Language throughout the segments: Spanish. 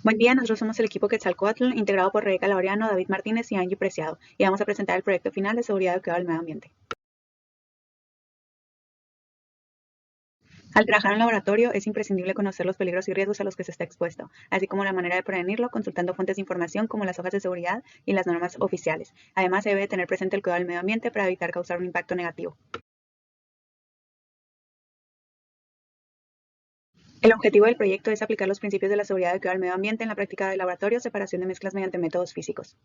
Buen día, nosotros somos el equipo Quetzalcóatl, integrado por Rebeca Laureano, David Martínez y Angie Preciado, y vamos a presentar el proyecto final de seguridad de cuidado del medio ambiente. Al trabajar en laboratorio, es imprescindible conocer los peligros y riesgos a los que se está expuesto, así como la manera de prevenirlo, consultando fuentes de información como las hojas de seguridad y las normas oficiales. Además, se debe tener presente el cuidado del medio ambiente para evitar causar un impacto negativo. El objetivo del proyecto es aplicar los principios de la seguridad y cuidado del medio ambiente en la práctica del laboratorio, separación de mezclas mediante métodos físicos.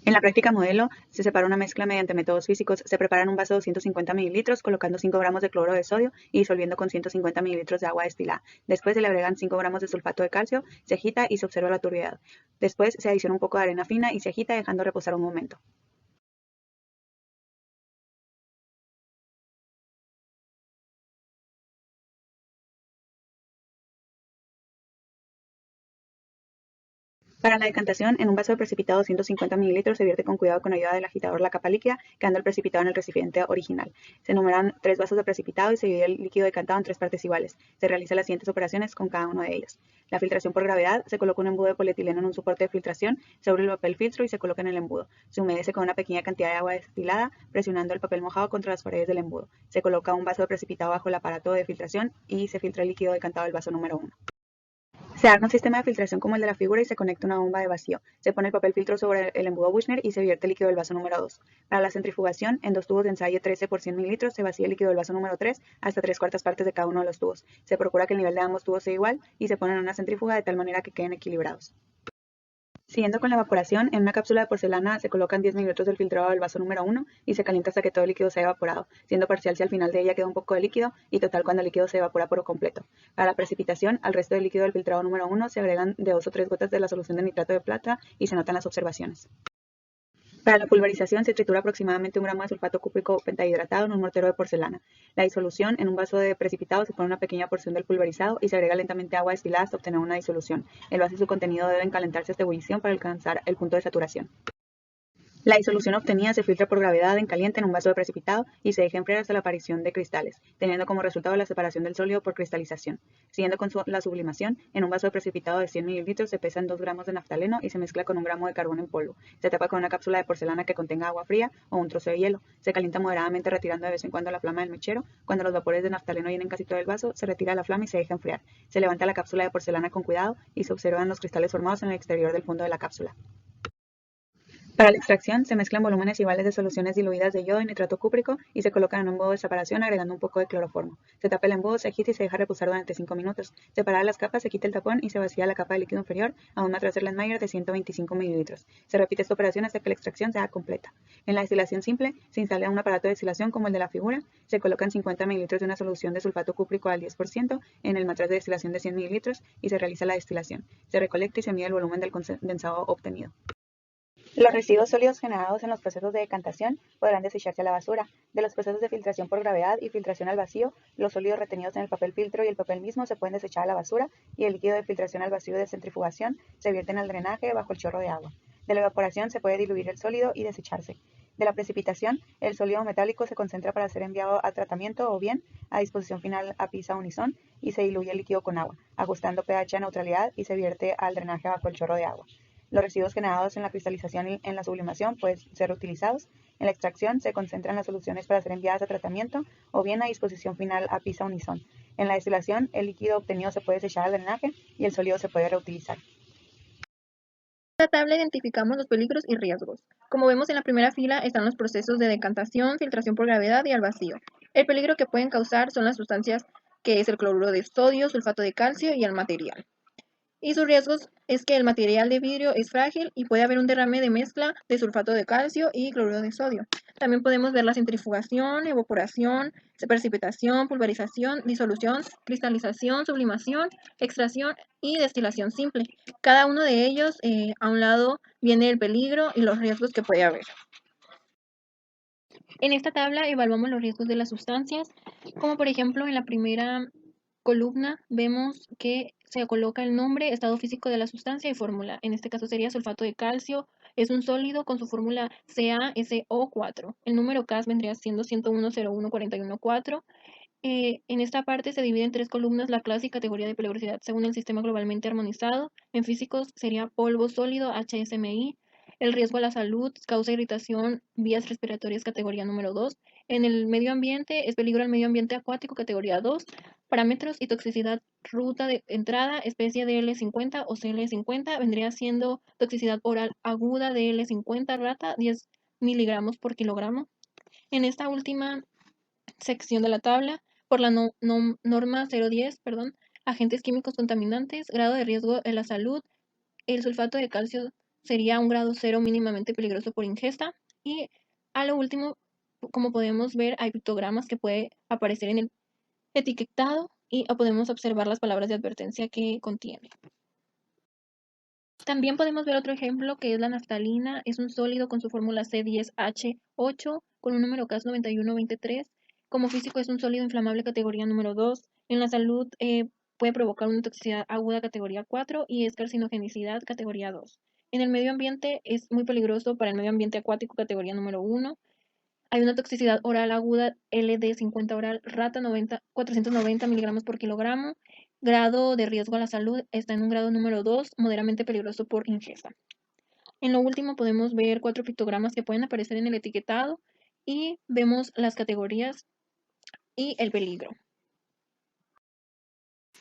En la práctica modelo, se separa una mezcla mediante métodos físicos. Se prepara en un vaso de 250 mililitros, colocando 5 gramos de cloruro de sodio y disolviendo con 150 mililitros de agua destilada. Después se le agregan 5 gramos de sulfato de calcio, se agita y se observa la turbidez. Después se adiciona un poco de arena fina y se agita dejando reposar un momento. Para la decantación, en un vaso de precipitado de 150 mililitros se vierte con cuidado con ayuda del agitador la capa líquida, quedando el precipitado en el recipiente original. Se enumeran 3 vasos de precipitado y se divide el líquido decantado en 3 partes iguales. Se realizan las siguientes operaciones con cada uno de ellos. La filtración por gravedad: se coloca un embudo de polietileno en un soporte de filtración, se abre el papel filtro y se coloca en el embudo. Se humedece con una pequeña cantidad de agua destilada, presionando el papel mojado contra las paredes del embudo. Se coloca un vaso de precipitado bajo el aparato de filtración y se filtra el líquido decantado del vaso número 1. Se arma un sistema de filtración como el de la figura y se conecta una bomba de vacío. Se pone el papel filtro sobre el embudo Buchner y se vierte el líquido del vaso número 2. Para la centrifugación, en 2 tubos de ensayo 13 por 100 mililitros se vacía el líquido del vaso número 3 hasta 3/4 partes de cada uno de los tubos. Se procura que el nivel de ambos tubos sea igual y se ponen en una centrífuga de tal manera que queden equilibrados. Siguiendo con la evaporación, en una cápsula de porcelana se colocan 10 mililitros del filtrado del vaso número 1 y se calienta hasta que todo el líquido se haya evaporado, siendo parcial si al final de ella queda un poco de líquido y total cuando el líquido se evapora por completo. Para la precipitación, al resto del líquido del filtrado número 1 se agregan de 2 o 3 gotas de la solución de nitrato de plata y se notan las observaciones. Para la pulverización se tritura aproximadamente 1 gramo de sulfato cúprico pentahidratado en un mortero de porcelana. La disolución: en un vaso de precipitado se pone una pequeña porción del pulverizado y se agrega lentamente agua destilada hasta obtener una disolución. El vaso y su contenido deben calentarse hasta ebullición para alcanzar el punto de saturación. La disolución obtenida se filtra por gravedad en caliente en un vaso de precipitado y se deja enfriar hasta la aparición de cristales, teniendo como resultado la separación del sólido por cristalización. Siguiendo con la sublimación, en un vaso de precipitado de 100 mililitros se pesan 2 gramos de naftaleno y se mezcla con 1 gramo de carbón en polvo. Se tapa con una cápsula de porcelana que contenga agua fría o un trozo de hielo. Se calienta moderadamente retirando de vez en cuando la flama del mechero. Cuando los vapores de naftaleno llenen casi todo el vaso, se retira la flama y se deja enfriar. Se levanta la cápsula de porcelana con cuidado y se observan los cristales formados en el exterior del fondo de la cápsula. Para la extracción, se mezclan volúmenes iguales de soluciones diluidas de yodo y nitrato cúprico y se colocan en un embudo de separación agregando un poco de cloroformo. Se tapa el embudo, se agita y se deja reposar durante 5 minutos. Separadas las capas, se quita el tapón y se vacía la capa de líquido inferior a un matraz Erlenmeyer de 125 mililitros. Se repite esta operación hasta que la extracción sea completa. En la destilación simple, se instala un aparato de destilación como el de la figura. Se colocan 50 mililitros de una solución de sulfato cúprico al 10% en el matraz de destilación de 100 mililitros y se realiza la destilación. Se recolecta y se mide el volumen del condensado obtenido. Los residuos sólidos generados en los procesos de decantación podrán desecharse a la basura. De los procesos de filtración por gravedad y filtración al vacío, los sólidos retenidos en el papel filtro y el papel mismo se pueden desechar a la basura y el líquido de filtración al vacío de centrifugación se vierte en el drenaje bajo el chorro de agua. De la evaporación se puede diluir el sólido y desecharse. De la precipitación, el sólido metálico se concentra para ser enviado a tratamiento o bien a disposición final a pizza unison y se diluye el líquido con agua, ajustando pH a neutralidad y se vierte al drenaje bajo el chorro de agua. Los residuos generados en la cristalización y en la sublimación pueden ser utilizados. En la extracción se concentran las soluciones para ser enviadas a tratamiento o bien a disposición final a pizza unison. En la destilación, el líquido obtenido se puede desechar al drenaje y el sólido se puede reutilizar. En esta tabla identificamos los peligros y riesgos. Como vemos en la primera fila están los procesos de decantación, filtración por gravedad y al vacío. El peligro que pueden causar son las sustancias que es el cloruro de sodio, sulfato de calcio y el material. Y sus riesgos es que el material de vidrio es frágil y puede haber un derrame de mezcla de sulfato de calcio y cloruro de sodio. También podemos ver la centrifugación, evaporación, precipitación, pulverización, disolución, cristalización, sublimación, extracción y destilación simple. Cada uno de ellos, a un lado viene el peligro y los riesgos que puede haber. En esta tabla evaluamos los riesgos de las sustancias, como por ejemplo en la primera columna vemos que se coloca el nombre, estado físico de la sustancia y fórmula. En este caso sería sulfato de calcio, es un sólido con su fórmula CaSO4. El número CAS vendría siendo 101,014 En esta parte se divide en 3 columnas la clase y categoría de peligrosidad según el sistema globalmente armonizado. En físicos sería polvo sólido, HSMI. El riesgo a la salud, causa irritación, vías respiratorias, categoría número 2. En el medio ambiente es peligro al medio ambiente acuático, categoría 2. Parámetros y toxicidad, ruta de entrada, especie DL50 o CL50, vendría siendo toxicidad oral aguda DL50, rata, 10 miligramos por kilogramo. En esta última sección de la tabla, por la norma 010, agentes químicos contaminantes, grado de riesgo en la salud, el sulfato de calcio sería un grado 0 mínimamente peligroso por ingesta. Y a lo último, como podemos ver, hay pictogramas que puede aparecer en el etiquetado y podemos observar las palabras de advertencia que contiene. También podemos ver otro ejemplo que es la naftalina. Es un sólido con su fórmula C10H8 con un número CAS 9123. Como físico es un sólido inflamable categoría número 2. En la salud puede provocar una toxicidad aguda categoría 4 y es carcinogenicidad categoría 2. En el medio ambiente es muy peligroso para el medio ambiente acuático categoría número 1. Hay una toxicidad oral aguda LD50 oral, rata 490 miligramos por kilogramo. Grado de riesgo a la salud está en un grado número 2, moderadamente peligroso por ingesta. En lo último podemos ver 4 pictogramas que pueden aparecer en el etiquetado y vemos las categorías y el peligro.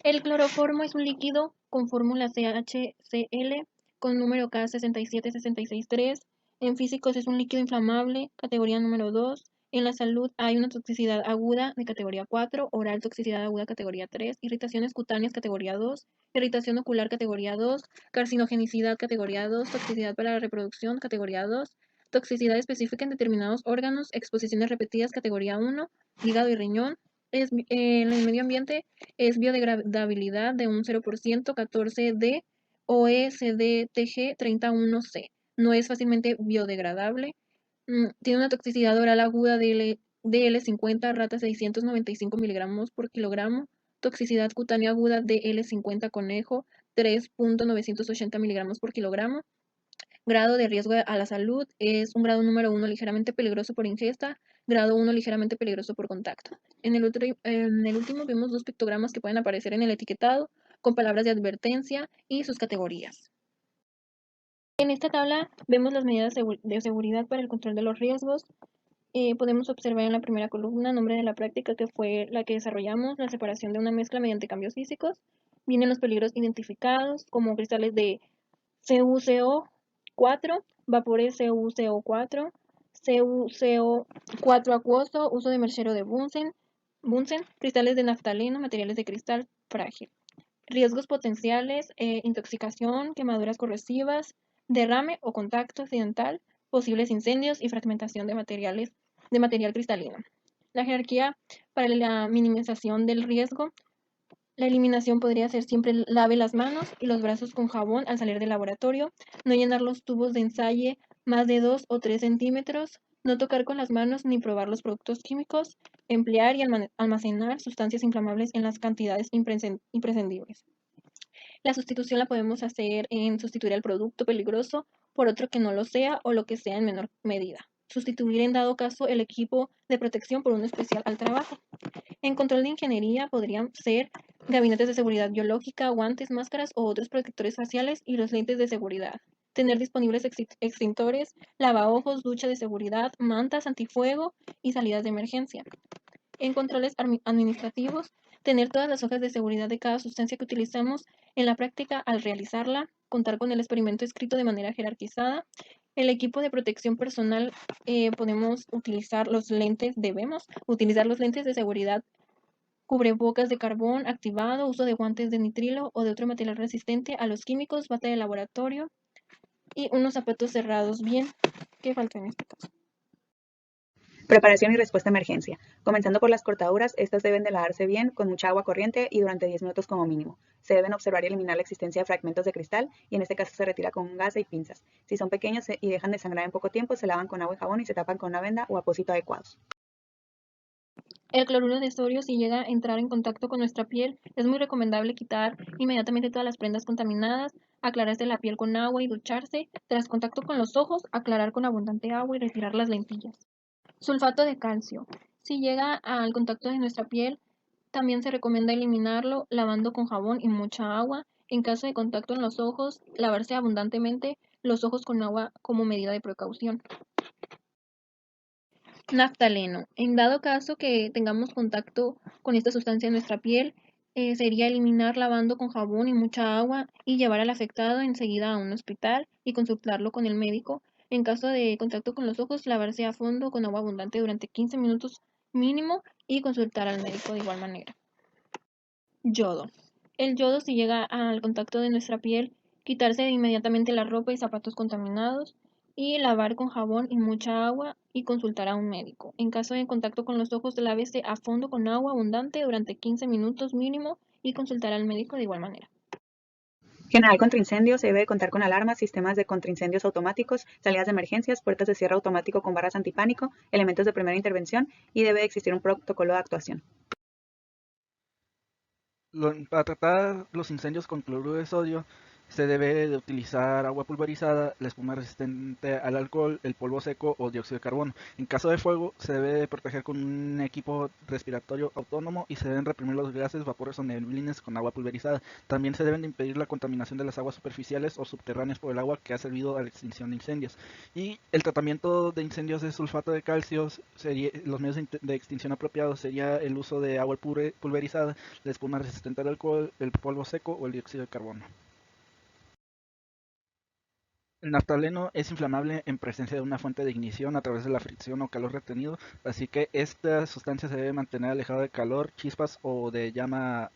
El cloroformo es un líquido con fórmula CHCl con número K67663. En físicos es un líquido inflamable, categoría número 2. En la salud hay una toxicidad aguda de categoría 4, oral toxicidad aguda categoría 3, irritaciones cutáneas categoría 2, irritación ocular categoría 2, carcinogenicidad categoría 2, toxicidad para la reproducción categoría 2, toxicidad específica en determinados órganos, exposiciones repetidas categoría 1, hígado y riñón. En el medio ambiente es biodegradabilidad de un 0%, 14D o ECDTG 31C. No es fácilmente biodegradable. Tiene una toxicidad oral aguda de DL50, rata 695 miligramos por kilogramo. Toxicidad cutánea aguda de DL50 conejo 3.980 miligramos por kilogramo. Grado de riesgo a la salud es un grado número 1 ligeramente peligroso por ingesta, grado 1 ligeramente peligroso por contacto. En el último vemos 2 pictogramas que pueden aparecer en el etiquetado con palabras de advertencia y sus categorías. En esta tabla vemos las medidas de seguridad para el control de los riesgos. Podemos observar en la primera columna nombre de la práctica que fue la que desarrollamos, la separación de una mezcla mediante cambios físicos. Vienen los peligros identificados como cristales de CuCO4, vapores CuCO4, CuCO4 acuoso, uso de mercero de Bunsen, cristales de naftaleno, materiales de cristal frágil. Riesgos potenciales, intoxicación, quemaduras corrosivas, derrame o contacto accidental, posibles incendios y fragmentación de material cristalino. La jerarquía para la minimización del riesgo. La eliminación podría ser siempre lave las manos y los brazos con jabón al salir del laboratorio, no llenar los tubos de ensayo más de 2 o 3 centímetros, no tocar con las manos ni probar los productos químicos, emplear y almacenar sustancias inflamables en las cantidades imprescindibles. La sustitución la podemos hacer en sustituir el producto peligroso por otro que no lo sea o lo que sea en menor medida. Sustituir en dado caso el equipo de protección por uno especial al trabajo. En control de ingeniería podrían ser gabinetes de seguridad biológica, guantes, máscaras o otros protectores faciales y los lentes de seguridad. Tener disponibles extintores, lavaojos, ducha de seguridad, mantas antifuego y salidas de emergencia. En controles administrativos, tener todas las hojas de seguridad de cada sustancia que utilizamos en la práctica al realizarla, contar con el experimento escrito de manera jerarquizada. El equipo de protección personal debemos utilizar los lentes de seguridad, cubrebocas de carbón activado, uso de guantes de nitrilo o de otro material resistente a los químicos, bata de laboratorio y unos zapatos cerrados bien. ¿Qué falta en este caso? Preparación y respuesta a emergencia. Comenzando por las cortaduras, estas deben de lavarse bien con mucha agua corriente y durante 10 minutos como mínimo. Se deben observar y eliminar la existencia de fragmentos de cristal y en este caso se retira con un gasa y pinzas. Si son pequeños y dejan de sangrar en poco tiempo, se lavan con agua y jabón y se tapan con una venda o apósito adecuados. El cloruro de sodio, si llega a entrar en contacto con nuestra piel, es muy recomendable quitar inmediatamente todas las prendas contaminadas, aclararse la piel con agua y ducharse. Tras contacto con los ojos, aclarar con abundante agua y retirar las lentillas. Sulfato de calcio. Si llega al contacto de nuestra piel, También se recomienda eliminarlo lavando con jabón y mucha agua. En caso de contacto en los ojos, lavarse abundantemente los ojos con agua como medida de precaución. Naftaleno. En dado caso que tengamos contacto con esta sustancia en nuestra piel, sería eliminar lavando con jabón y mucha agua y llevar al afectado enseguida a un hospital y consultarlo con el médico. En caso de contacto con los ojos, lavarse a fondo con agua abundante durante 15 minutos mínimo y consultar al médico de igual manera. Yodo. El yodo, si llega al contacto de nuestra piel, quitarse inmediatamente la ropa y zapatos contaminados y lavar con jabón y mucha agua y consultar a un médico. En caso de contacto con los ojos, lávese a fondo con agua abundante durante 15 minutos mínimo y consultar al médico de igual manera. General contra incendios se debe de contar con alarmas, sistemas de contraincendios automáticos, salidas de emergencias, puertas de cierre automático con barras antipánico, elementos de primera intervención y debe de existir un protocolo de actuación. Para tratar los incendios con cloruro de sodio se debe de utilizar agua pulverizada, la espuma resistente al alcohol, el polvo seco o dióxido de carbono. En caso de fuego se debe de proteger con un equipo respiratorio autónomo y se deben reprimir los gases, vapores o neblinas con agua pulverizada. También se deben de impedir la contaminación de las aguas superficiales o subterráneas por el agua que ha servido a la extinción de incendios. Y el tratamiento de incendios de sulfato de calcio, los medios de extinción apropiados sería el uso de agua pulverizada, la espuma resistente al alcohol, el polvo seco o el dióxido de carbono. El naftaleno es inflamable en presencia de una fuente de ignición a través de la fricción o calor retenido, así que esta sustancia se debe mantener alejada de calor, chispas o de llama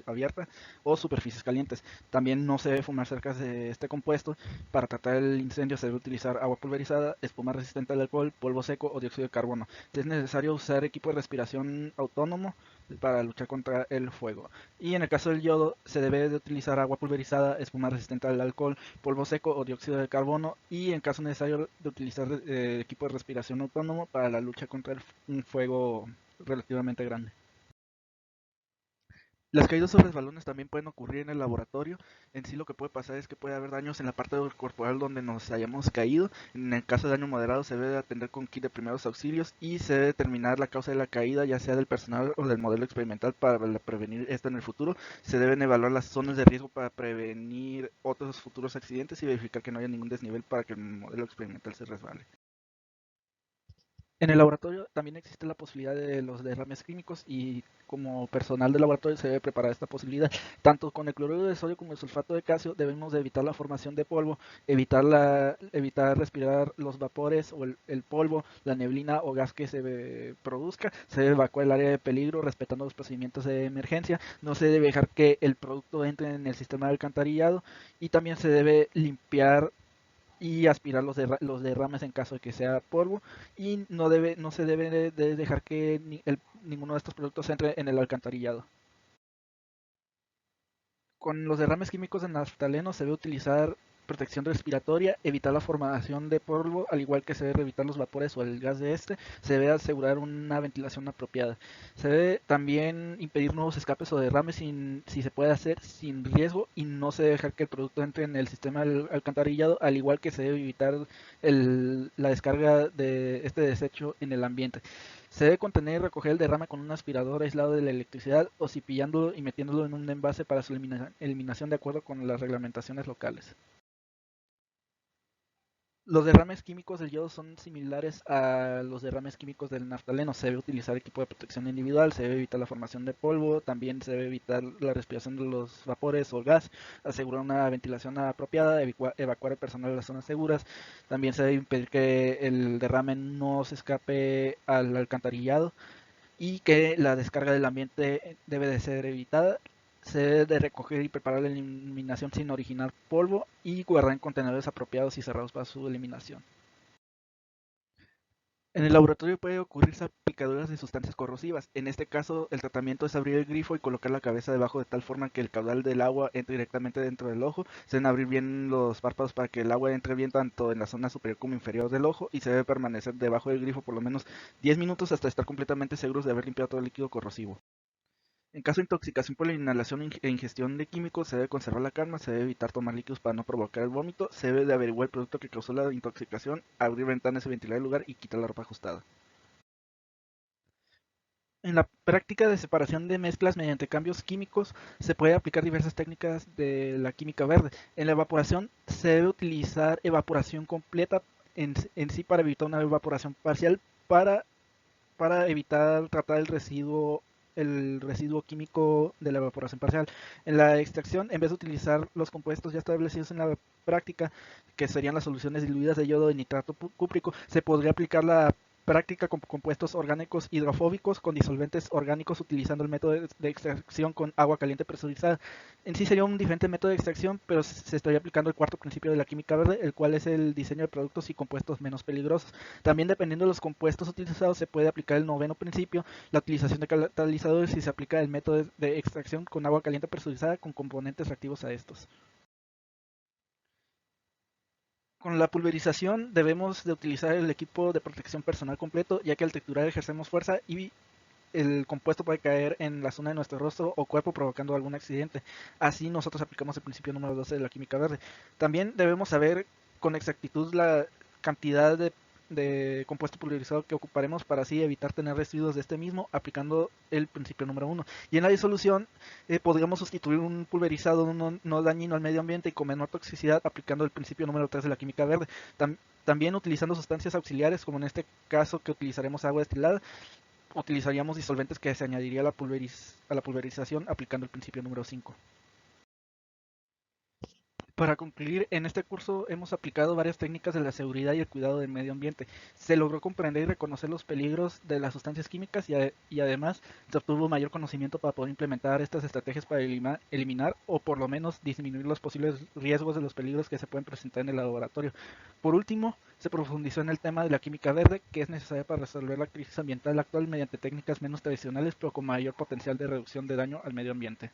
abierta o superficies calientes. También no se debe fumar cerca de este compuesto. Para tratar el incendio se debe utilizar agua pulverizada, espuma resistente al alcohol, polvo seco o dióxido de carbono. Es necesario usar equipo de respiración autónomo para luchar contra el fuego. Y en el caso del yodo se debe de utilizar agua pulverizada, espuma resistente al alcohol, polvo seco o dióxido de carbono y en caso necesario de utilizar equipo de respiración autónomo para la lucha contra un fuego relativamente grande. Las caídas o resbalones también pueden ocurrir en el laboratorio. En sí lo que puede pasar es que puede haber daños en la parte corporal donde nos hayamos caído. En el caso de daño moderado se debe atender con kit de primeros auxilios y se debe determinar la causa de la caída, ya sea del personal o del modelo experimental para prevenir esto en el futuro. Se deben evaluar las zonas de riesgo para prevenir otros futuros accidentes y verificar que no haya ningún desnivel para que el modelo experimental se resbale. En el laboratorio también existe la posibilidad de los derrames químicos y como personal del laboratorio se debe preparar esta posibilidad. Tanto con el cloruro de sodio como el sulfato de calcio debemos de evitar la formación de polvo, evitar respirar los vapores o el polvo, la neblina o gas que se produzca. Se debe evacuar el área de peligro respetando los procedimientos de emergencia. No se debe dejar que el producto entre en el sistema de alcantarillado y también se debe limpiar y aspirar los derrames en caso de que sea polvo y no se debe de dejar que ninguno de estos productos entre en el alcantarillado. Con los derrames químicos de naftaleno se debe utilizar protección respiratoria, evitar la formación de polvo, al igual que se debe evitar los vapores o el gas de este, se debe asegurar una ventilación apropiada. Se debe también impedir nuevos escapes o derrames si se puede hacer sin riesgo y no se debe dejar que el producto entre en el sistema del alcantarillado, al igual que se debe evitar la descarga de este desecho en el ambiente. Se debe contener y recoger el derrame con un aspirador aislado de la electricidad o cepillándolo y metiéndolo en un envase para su eliminación de acuerdo con las reglamentaciones locales. Los derrames químicos del yodo son similares a los derrames químicos del naftaleno. Se debe utilizar equipo de protección individual, se debe evitar la formación de polvo, también se debe evitar la respiración de los vapores o gas, asegurar una ventilación apropiada, evacuar el personal de las zonas seguras. También se debe impedir que el derrame no se escape al alcantarillado y que la descarga del ambiente debe de ser evitada. Se debe de recoger y preparar la eliminación sin originar polvo y guardar en contenedores apropiados y cerrados para su eliminación. En el laboratorio puede ocurrir salpicaduras de sustancias corrosivas. En este caso, el tratamiento es abrir el grifo y colocar la cabeza debajo de tal forma que el caudal del agua entre directamente dentro del ojo. Se deben abrir bien los párpados para que el agua entre bien tanto en la zona superior como inferior del ojo y se debe permanecer debajo del grifo por lo menos 10 minutos hasta estar completamente seguros de haber limpiado todo el líquido corrosivo. En caso de intoxicación por la inhalación e ingestión de químicos, se debe conservar la calma, se debe evitar tomar líquidos para no provocar el vómito, se debe de averiguar el producto que causó la intoxicación, abrir ventanas y ventilar el lugar y quitar la ropa ajustada. En la práctica de separación de mezclas mediante cambios químicos se puede aplicar diversas técnicas de la química verde. En la evaporación se debe utilizar evaporación completa en sí para evitar una evaporación parcial para, para evitar tratar el residuo químico de la evaporación parcial. En la extracción, en vez de utilizar los compuestos ya establecidos en la práctica, que serían las soluciones diluidas de yodo de nitrato cúprico, se podría aplicar la práctica con compuestos orgánicos hidrofóbicos con disolventes orgánicos utilizando el método de extracción con agua caliente presurizada. En sí sería un diferente método de extracción, pero se estaría aplicando el cuarto principio de la química verde, el cual es el diseño de productos y compuestos menos peligrosos. También dependiendo de los compuestos utilizados se puede aplicar el noveno principio, la utilización de catalizadores, si se aplica el método de extracción con agua caliente presurizada con componentes reactivos a estos. Con la pulverización debemos de utilizar el equipo de protección personal completo, ya que al triturar ejercemos fuerza y el compuesto puede caer en la zona de nuestro rostro o cuerpo provocando algún accidente. Así nosotros aplicamos el principio número 12 de la química verde. También debemos saber con exactitud la cantidad de compuesto pulverizado que ocuparemos para así evitar tener residuos de este mismo aplicando el principio número 1. Y en la disolución podríamos sustituir un pulverizado no dañino al medio ambiente y con menor toxicidad aplicando el principio número 3 de la química verde. También utilizando sustancias auxiliares, como en este caso que utilizaremos agua destilada, utilizaríamos disolventes que se añadiría a la pulverización aplicando el principio número 5. Para concluir, en este curso hemos aplicado varias técnicas de la seguridad y el cuidado del medio ambiente. Se logró comprender y reconocer los peligros de las sustancias químicas y además se obtuvo mayor conocimiento para poder implementar estas estrategias para eliminar o por lo menos disminuir los posibles riesgos de los peligros que se pueden presentar en el laboratorio. Por último, se profundizó en el tema de la química verde, que es necesaria para resolver la crisis ambiental actual mediante técnicas menos tradicionales pero con mayor potencial de reducción de daño al medio ambiente.